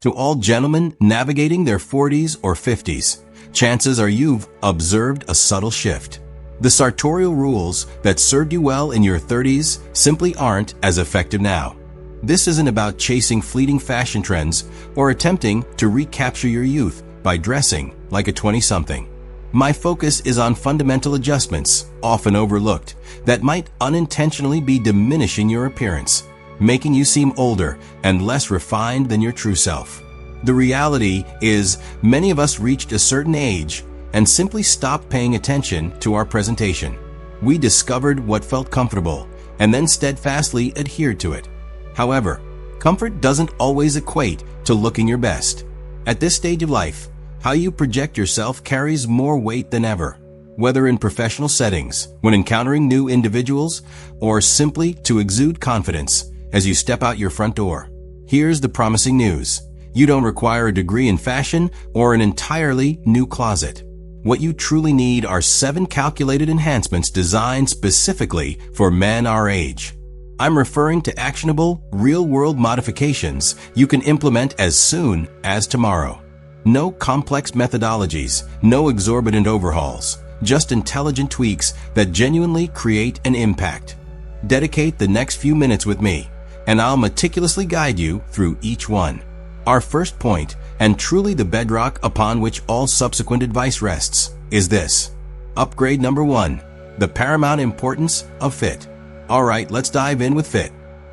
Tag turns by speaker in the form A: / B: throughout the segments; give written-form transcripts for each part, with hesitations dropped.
A: To all gentlemen navigating their 40s or 50s, chances are you've observed a subtle shift. The sartorial rules that served you well in your 30s simply aren't as effective now. This isn't about chasing fleeting fashion trends or attempting to recapture your youth by dressing like a 20-something. My focus is on fundamental adjustments, often overlooked, that might unintentionally be diminishing your appearance, making you seem older and less refined than your true self. The reality is, many of us reached a certain age and simply stopped paying attention to our presentation. We discovered what felt comfortable and then steadfastly adhered to it. However, comfort doesn't always equate to looking your best. At this stage of life, how you project yourself carries more weight than ever, whether in professional settings, when encountering new individuals, or simply to exude confidence as you step out your front door. Here's the promising news. You don't require a degree in fashion or an entirely new closet. What you truly need are 7 calculated enhancements designed specifically for men our age. I'm referring to actionable, real-world modifications you can implement as soon as tomorrow. No complex methodologies, no exorbitant overhauls, just intelligent tweaks that genuinely create an impact. Dedicate the next few minutes with me, and I'll meticulously guide you through each one. Our first point, and truly the bedrock upon which all subsequent advice rests, is this. Upgrade number 1, the paramount importance of fit. Alright, let's dive in with fit.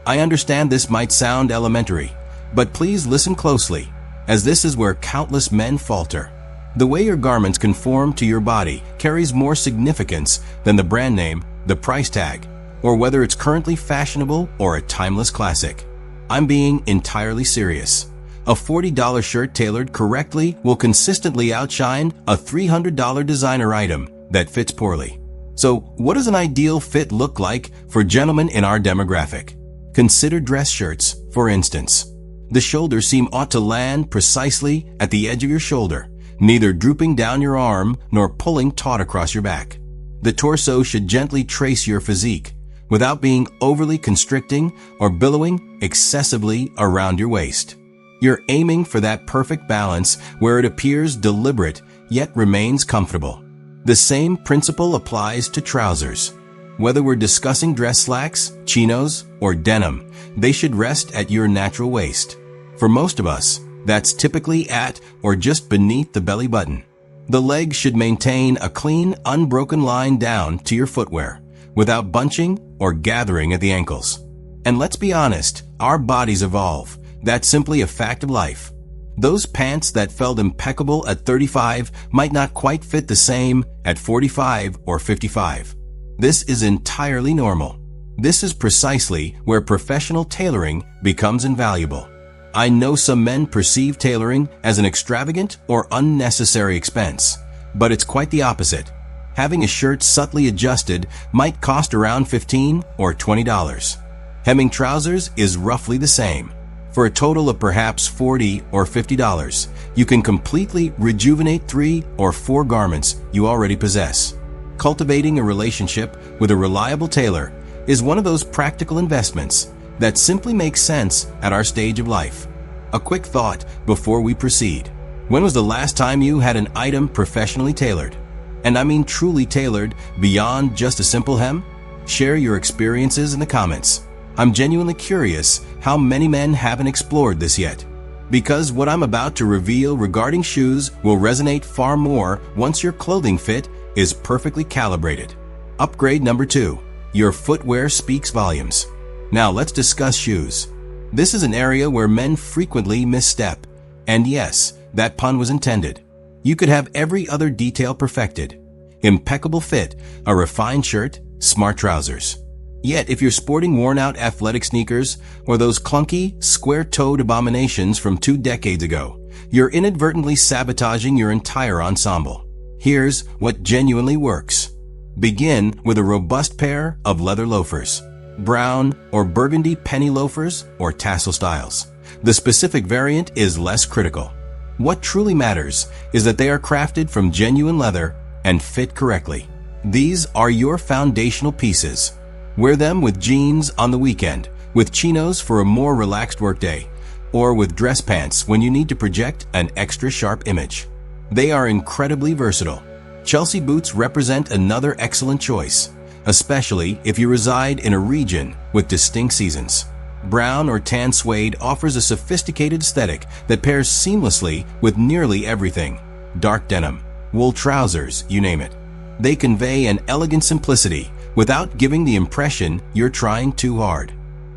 A: I understand this might sound elementary, but please listen closely, as this is where countless men falter. The way your garments conform to your body carries more significance than the brand name, the price tag, or whether it's currently fashionable or a timeless classic. I'm being entirely serious. A $40 shirt tailored correctly will consistently outshine a $300 designer item that fits poorly. So, what does an ideal fit look like for gentlemen in our demographic? Consider dress shirts, for instance. The shoulder seam ought to land precisely at the edge of your shoulder, neither drooping down your arm nor pulling taut across your back. The torso should gently trace your physique, without being overly constricting or billowing excessively around your waist. You're aiming for that perfect balance where it appears deliberate yet remains comfortable. The same principle applies to trousers. Whether we're discussing dress slacks, chinos, or denim, they should rest at your natural waist. For most of us, that's typically at or just beneath the belly button. The legs should maintain a clean, unbroken line down to your footwear, without bunching or gathering at the ankles. And let's be honest, our bodies evolve. That's simply a fact of life. Those pants that felt impeccable at 35 might not quite fit the same at 45 or 55. This is entirely normal. This is precisely where professional tailoring becomes invaluable. I know some men perceive tailoring as an extravagant or unnecessary expense, but it's quite the opposite. Having a shirt subtly adjusted might cost around $15 or $20. Hemming trousers is roughly the same. For a total of perhaps $40 or $50, you can completely rejuvenate 3 or 4 garments you already possess. Cultivating a relationship with a reliable tailor is one of those practical investments that simply makes sense at our stage of life. A quick thought before we proceed. When was the last time you had an item professionally tailored? And I mean truly tailored beyond just a simple hem? Share your experiences in the comments. I'm genuinely curious how many men haven't explored this yet. Because what I'm about to reveal regarding shoes will resonate far more once your clothing fit is perfectly calibrated. Upgrade number 2. Your footwear speaks volumes. Now let's discuss shoes. This is an area where men frequently misstep. And yes, that pun was intended. You could have every other detail perfected. Impeccable fit, a refined shirt, smart trousers. Yet if you're sporting worn-out athletic sneakers or those clunky, square-toed abominations from 2 decades ago, you're inadvertently sabotaging your entire ensemble. Here's what genuinely works. Begin with a robust pair of leather loafers. Brown or burgundy penny loafers or tassel styles. The specific variant is less critical. What truly matters is that they are crafted from genuine leather and fit correctly. These are your foundational pieces. Wear them with jeans on the weekend, with chinos for a more relaxed workday, or with dress pants when you need to project an extra sharp image. They are incredibly versatile. Chelsea boots represent another excellent choice, especially if you reside in a region with distinct seasons. Brown or tan suede offers a sophisticated aesthetic that pairs seamlessly with nearly everything. Dark denim, wool trousers, you name it. They convey an elegant simplicity without giving the impression you're trying too hard.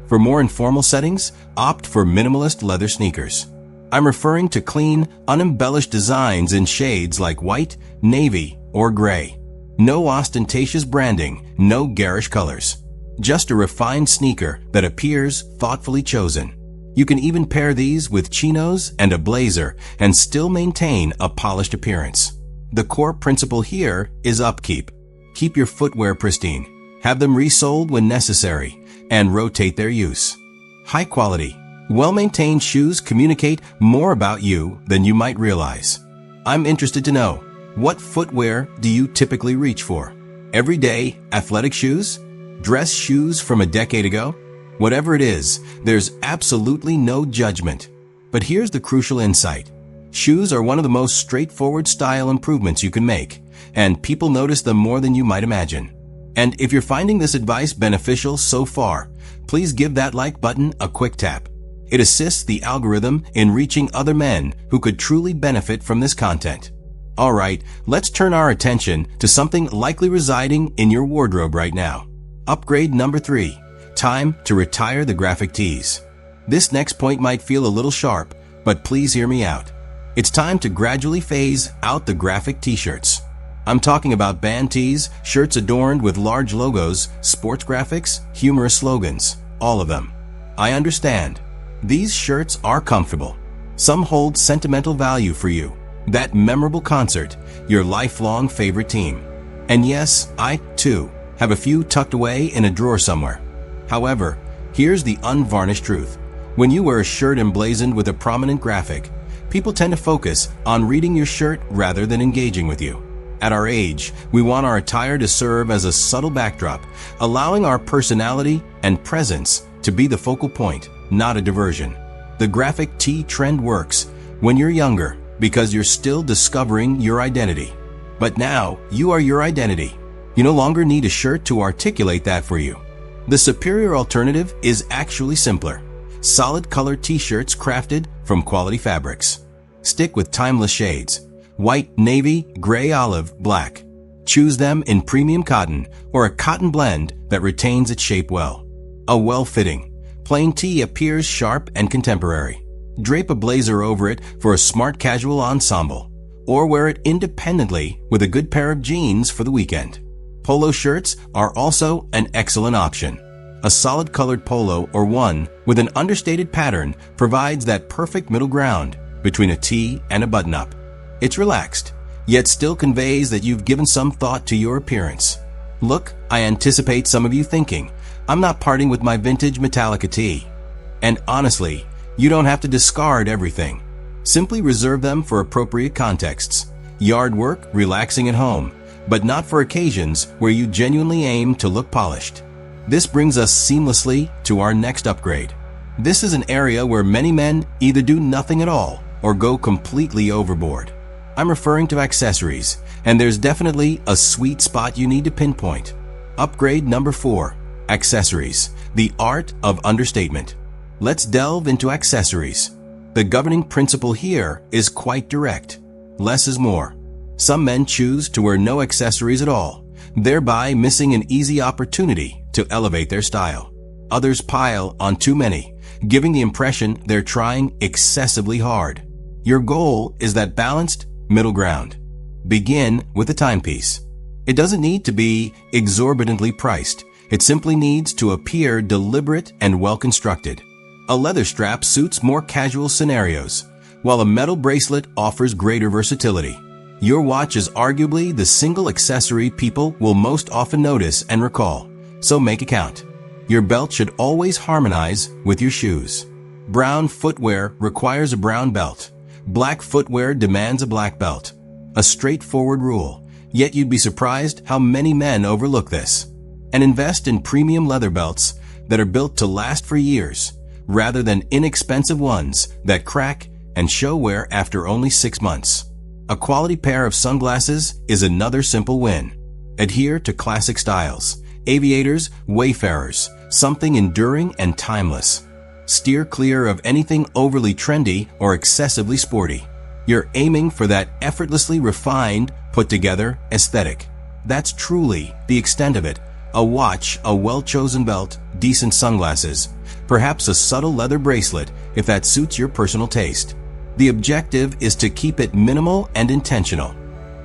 A: For more informal settings, opt for minimalist leather sneakers. I'm referring to clean, unembellished designs in shades like white, navy, or gray. No ostentatious branding, no garish colors. Just a refined sneaker that appears thoughtfully chosen. You can even pair these with chinos and a blazer and still maintain a polished appearance. The core principle here is upkeep. Keep your footwear pristine. Have them resoled when necessary and rotate their use. High quality, well-maintained shoes communicate more about you than you might realize. I'm interested to know, what footwear do you typically reach for? Everyday athletic shoes? Dress shoes from a decade ago? Whatever it is, there's absolutely no judgment. But here's the crucial insight. Shoes are one of the most straightforward style improvements you can make, and people notice them more than you might imagine. And if you're finding this advice beneficial so far, please give that like button a quick tap. It assists the algorithm in reaching other men who could truly benefit from this content. Alright, let's turn our attention to something likely residing in your wardrobe right now. Upgrade number 3. Time to retire the graphic tees. This next point might feel a little sharp, but please hear me out. It's time to gradually phase out the graphic t-shirts. I'm talking about band tees, shirts adorned with large logos, sports graphics, humorous slogans, all of them. I understand. These shirts are comfortable. Some hold sentimental value for you, that memorable concert, your lifelong favorite team. And yes, I, too, have a few tucked away in a drawer somewhere. However, here's the unvarnished truth. When you wear a shirt emblazoned with a prominent graphic, people tend to focus on reading your shirt rather than engaging with you. At our age, we want our attire to serve as a subtle backdrop, allowing our personality and presence to be the focal point, not a diversion. The graphic tee trend works when you're younger because you're still discovering your identity. But now, you are your identity. You no longer need a shirt to articulate that for you. The superior alternative is actually simpler. Solid colored t-shirts crafted from quality fabrics. Stick with timeless shades. White, navy, gray, olive, black. Choose them in premium cotton or a cotton blend that retains its shape well. A well-fitting, plain tee appears sharp and contemporary. Drape a blazer over it for a smart casual ensemble, or wear it independently with a good pair of jeans for the weekend. Polo shirts are also an excellent option. A solid colored polo or one with an understated pattern provides that perfect middle ground between a tee and a button-up. It's relaxed, yet still conveys that you've given some thought to your appearance. Look, I anticipate some of you thinking, I'm not parting with my vintage Metallica tee. And honestly, you don't have to discard everything. Simply reserve them for appropriate contexts. Yard work, relaxing at home, but not for occasions where you genuinely aim to look polished. This brings us seamlessly to our next upgrade. This is an area where many men either do nothing at all or go completely overboard. I'm referring to accessories, and there's definitely a sweet spot you need to pinpoint. Upgrade number 4. Accessories, the art of understatement. Let's delve into accessories. The governing principle here is quite direct. Less is more. Some men choose to wear no accessories at all, thereby missing an easy opportunity to elevate their style. Others pile on too many, giving the impression they're trying excessively hard. Your goal is that balanced middle ground. Begin with a timepiece. It doesn't need to be exorbitantly priced. It simply needs to appear deliberate and well-constructed. A leather strap suits more casual scenarios, while a metal bracelet offers greater versatility. Your watch is arguably the single accessory people will most often notice and recall, so make it count. Your belt should always harmonize with your shoes. Brown footwear requires a brown belt. Black footwear demands a black belt. A straightforward rule, yet you'd be surprised how many men overlook this. And invest in premium leather belts that are built to last for years. rather than inexpensive ones that crack and show wear after only 6 months. A quality pair of sunglasses is another simple win. Adhere to classic styles. Aviators, wayfarers, something enduring and timeless. Steer clear of anything overly trendy or excessively sporty. You're aiming for that effortlessly refined, put-together aesthetic. That's truly the extent of it. A watch, a well-chosen belt, decent sunglasses, perhaps a subtle leather bracelet if that suits your personal taste. The objective is to keep it minimal and intentional.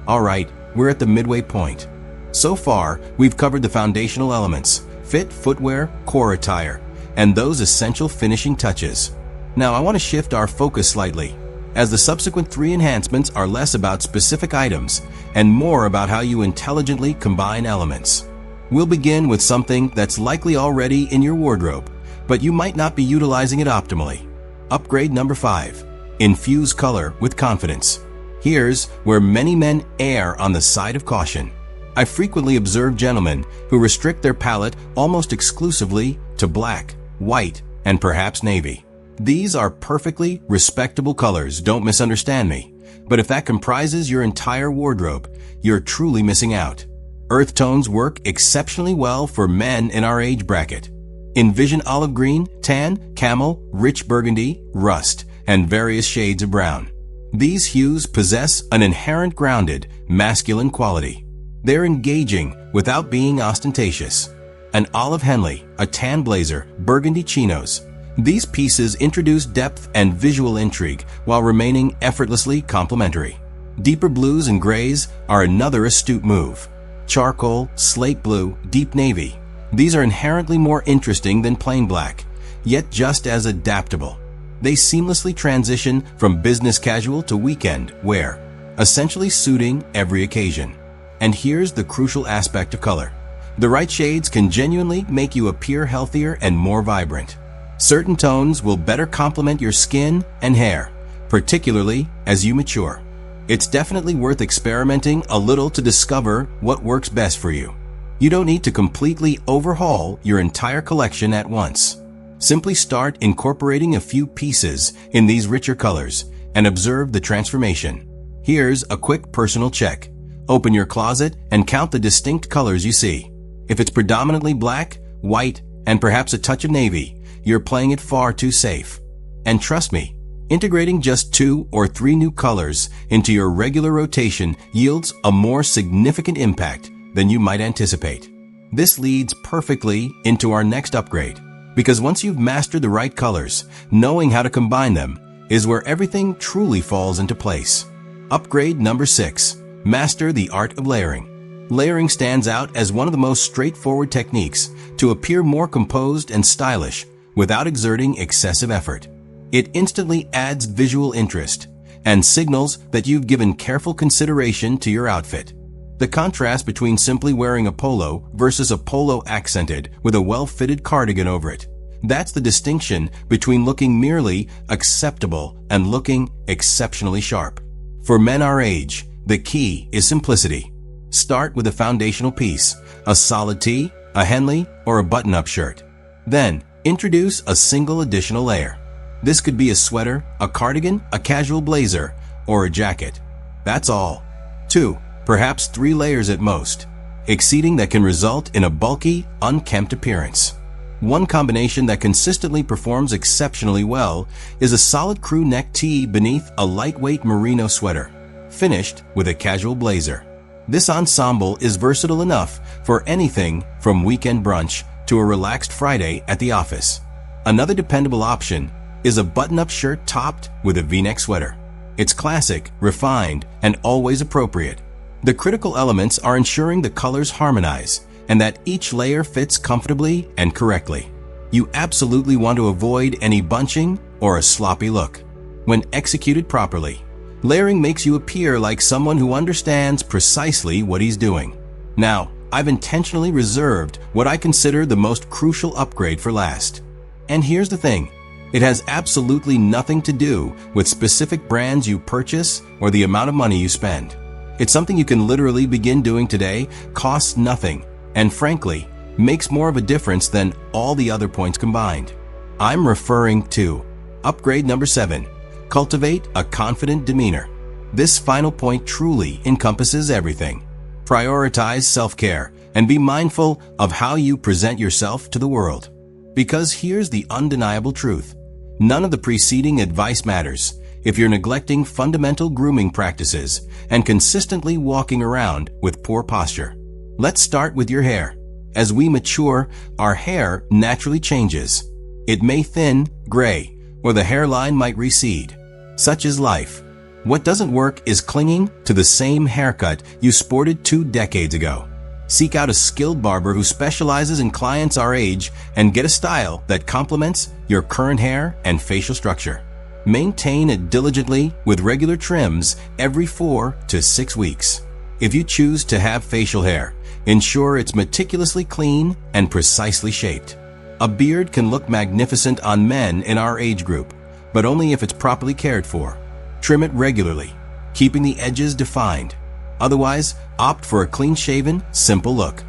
A: All right, we're at the midway point. So far, we've covered the foundational elements: fit, footwear, core attire, and those essential finishing touches. Now I want to shift our focus slightly, as the subsequent 3 enhancements are less about specific items and more about how you intelligently combine elements. We'll begin with something that's likely already in your wardrobe, but you might not be utilizing it optimally. Upgrade number 5. Infuse color with confidence. Here's where many men err on the side of caution. I frequently observe gentlemen who restrict their palette almost exclusively to black, white, and perhaps navy. These are perfectly respectable colors, don't misunderstand me. But if that comprises your entire wardrobe, you're truly missing out. Earth tones work exceptionally well for men in our age bracket. Envision olive green, tan, camel, rich burgundy, rust, and various shades of brown. These hues possess an inherent grounded, masculine quality. They're engaging without being ostentatious. An olive Henley, a tan blazer, burgundy chinos. These pieces introduce depth and visual intrigue while remaining effortlessly complementary. Deeper blues and grays are another astute move. Charcoal, slate blue, deep navy. These are inherently more interesting than plain black, yet just as adaptable. They seamlessly transition from business casual to weekend wear, essentially suiting every occasion. And here's the crucial aspect of color. The right shades can genuinely make you appear healthier and more vibrant. Certain tones will better complement your skin and hair, particularly as you mature. It's definitely worth experimenting a little to discover what works best for you. You don't need to completely overhaul your entire collection at once. Simply start incorporating a few pieces in these richer colors and observe the transformation. Here's a quick personal check. Open your closet and count the distinct colors you see. If it's predominantly black, white, and perhaps a touch of navy, you're playing it far too safe. And trust me, integrating just 2 or 3 new colors into your regular rotation yields a more significant impact than you might anticipate. This leads perfectly into our next upgrade, because once you've mastered the right colors, knowing how to combine them is where everything truly falls into place. Upgrade number 6. Master the art of layering. Layering stands out as one of the most straightforward techniques to appear more composed and stylish without exerting excessive effort. It instantly adds visual interest and signals that you've given careful consideration to your outfit. The contrast between simply wearing a polo versus a polo accented with a well-fitted cardigan over it. That's the distinction between looking merely acceptable and looking exceptionally sharp. For men our age, the key is simplicity. Start with a foundational piece, a solid tee, a Henley, or a button-up shirt. Then, introduce a single additional layer. This could be a sweater, a cardigan, a casual blazer, or a jacket. That's all. 2, perhaps 3 layers at most. Exceeding that can result in a bulky, unkempt appearance. One combination that consistently performs exceptionally well is a solid crew neck tee beneath a lightweight merino sweater, finished with a casual blazer. This ensemble is versatile enough for anything from weekend brunch to a relaxed Friday at the office. Another dependable option is a button-up shirt topped with a V-neck sweater. It's classic, refined, and always appropriate. The critical elements are ensuring the colors harmonize and that each layer fits comfortably and correctly. You absolutely want to avoid any bunching or a sloppy look. When executed properly, layering makes you appear like someone who understands precisely what he's doing. Now, I've intentionally reserved what I consider the most crucial upgrade for last. And here's the thing. It has absolutely nothing to do with specific brands you purchase or the amount of money you spend. It's something you can literally begin doing today, costs nothing, and frankly, makes more of a difference than all the other points combined. I'm referring to upgrade number 7. Cultivate a confident demeanor. This final point truly encompasses everything. Prioritize self-care and be mindful of how you present yourself to the world. Because here's the undeniable truth. None of the preceding advice matters if you're neglecting fundamental grooming practices and consistently walking around with poor posture. Let's start with your hair. As we mature, our hair naturally changes. It may thin, gray, or the hairline might recede. Such is life. What doesn't work is clinging to the same haircut you sported 2 decades ago. Seek out a skilled barber who specializes in clients our age and get a style that complements your current hair and facial structure. Maintain it diligently with regular trims every 4 to 6 weeks. If you choose to have facial hair, ensure it's meticulously clean and precisely shaped. A beard can look magnificent on men in our age group, but only if it's properly cared for. Trim it regularly, keeping the edges defined. Otherwise, opt for a clean-shaven, simple look.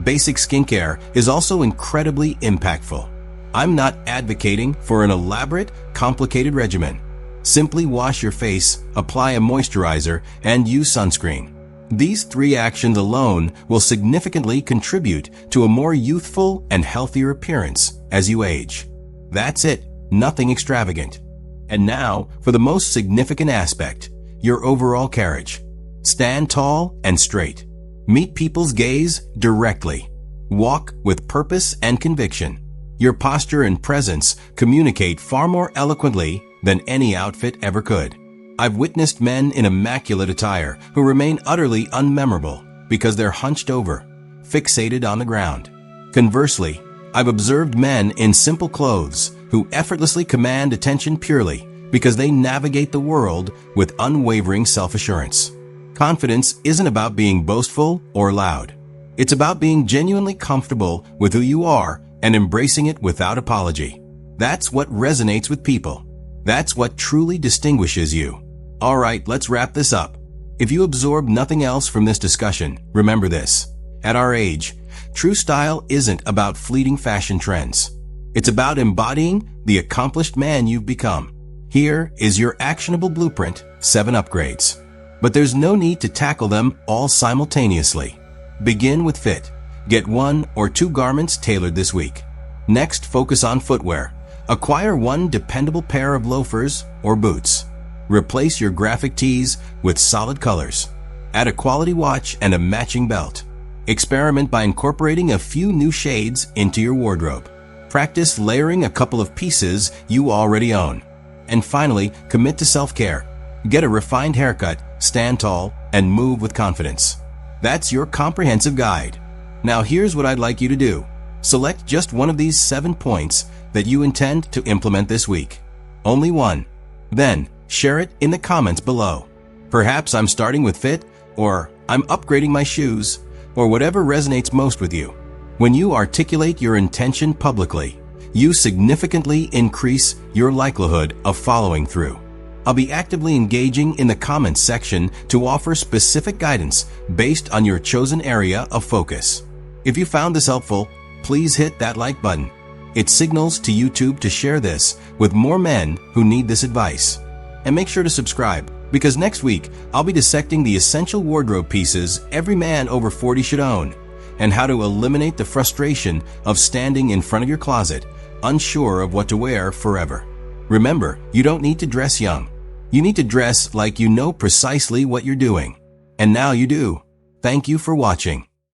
A: Basic skincare is also incredibly impactful. I'm not advocating for an elaborate, complicated regimen. Simply wash your face, apply a moisturizer, and use sunscreen. These 3 actions alone will significantly contribute to a more youthful and healthier appearance as you age. That's it, nothing extravagant. And now, for the most significant aspect, your overall carriage. Stand tall and straight. Meet people's gaze directly. Walk with purpose and conviction. Your posture and presence communicate far more eloquently than any outfit ever could. I've witnessed men in immaculate attire who remain utterly unmemorable because they're hunched over, fixated on the ground. Conversely, I've observed men in simple clothes who effortlessly command attention purely because they navigate the world with unwavering self-assurance. Confidence isn't about being boastful or loud. It's about being genuinely comfortable with who you are and embracing it without apology. That's what resonates with people. That's what truly distinguishes you. All right, let's wrap this up. If you absorb nothing else from this discussion, remember this. At our age, true style isn't about fleeting fashion trends. It's about embodying the accomplished man you've become. Here is your actionable blueprint, 7 upgrades. But there's no need to tackle them all simultaneously. Begin with fit. Get 1 or 2 garments tailored this week. Next, focus on footwear. Acquire 1 dependable pair of loafers or boots. Replace your graphic tees with solid colors. Add a quality watch and a matching belt. Experiment by incorporating a few new shades into your wardrobe. Practice layering a couple of pieces you already own. And finally, commit to self-care. Get a refined haircut, stand tall, and move with confidence. That's your comprehensive guide. Now here's what I'd like you to do. Select just one of these 7 points that you intend to implement this week. Only one. Then, share it in the comments below. Perhaps I'm starting with fit, or I'm upgrading my shoes, or whatever resonates most with you. When you articulate your intention publicly, you significantly increase your likelihood of following through. I'll be actively engaging in the comments section to offer specific guidance based on your chosen area of focus. If you found this helpful, please hit that like button. It signals to YouTube to share this with more men who need this advice. And make sure to subscribe, because next week I'll be dissecting the essential wardrobe pieces every man over 40 should own, and how to eliminate the frustration of standing in front of your closet, unsure of what to wear forever. Remember, you don't need to dress young. You need to dress like you know precisely what you're doing. And now you do. Thank you for watching.